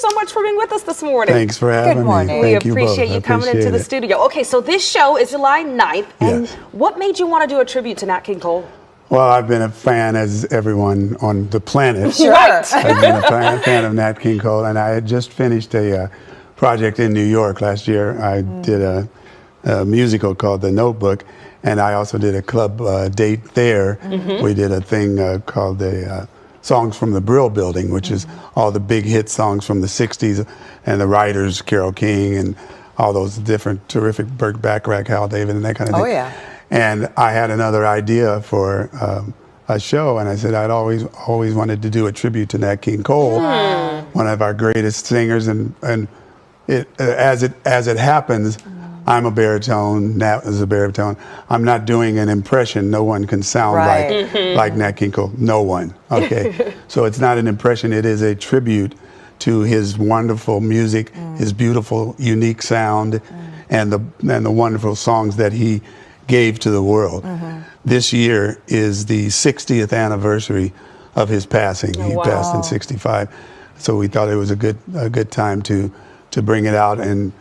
so much for being with us this morning. Thanks for having Good morning. me. We Thank you appreciate both. you coming into the studio. Okay, so this show is July 9th, and Yes. what made you want to do a tribute to Nat King Cole? Well, I've been a fan, as everyone on the planet. Sure. Right. I've been a fan of Nat King Cole, and I had just finished a project in New York last year. I did a musical called The Notebook, and I also did a club date there. We did a thing called the Songs from the Brill Building, which is all the big hit songs from the 60s, and the writers, Carole King, and all those different terrific Burt Bacharach, Hal David, and that kind of thing. Oh, yeah. And I had another idea for a show, and I said I'd always wanted to do a tribute to Nat King Cole, one of our greatest singers, and as it happens, I'm a baritone, Nat is a baritone. I'm not doing an impression. No one can sound like Nat King Cole. No one. Okay. So it's not an impression. It is a tribute to his wonderful music, his beautiful, unique sound, and the wonderful songs that he gave to the world. This year is the 60th anniversary of his passing. He passed in '65, so we thought it was a good time to bring it out and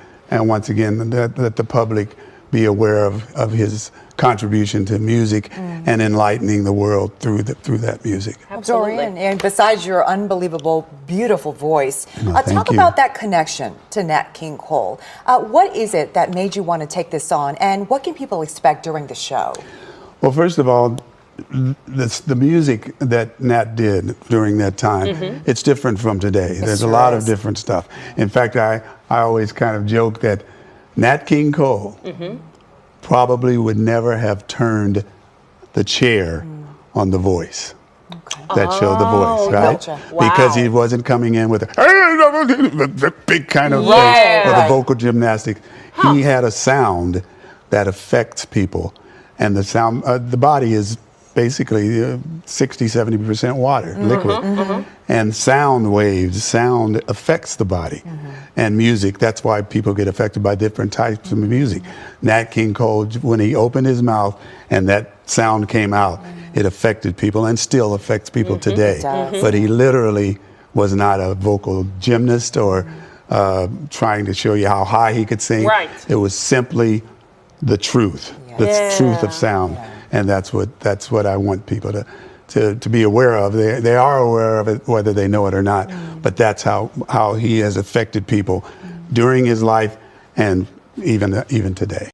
once again let the public be aware of his contribution to music and enlightening the world through that music. Absolutely. Dorian, and besides your unbelievable, beautiful voice, talk you. about that connection to Nat King Cole. What is it that made you want to take this on, and what can people expect during the show? Well, first of all, the music that Nat did during that time, it's different from today. There's a lot of different stuff. In fact, I always kind of joke that Nat King Cole probably would never have turned the chair on The Voice. That show, The Voice, right? Gotcha. Because he wasn't coming in with a big kind of thing, or the vocal gymnastics. He had a sound that affects people, and the sound, the body is basically 60-70% water, liquid. And sound waves, sound affects the body. And music, that's why people get affected by different types of music. Nat King Cole, when he opened his mouth and that sound came out, it affected people and still affects people today. But he literally was not a vocal gymnast or trying to show you how high he could sing. Right. It was simply the truth, the truth of sound. And that's what I want people to be aware of. They are aware of it, whether they know it or not. But that's how he has affected people during his life and even today.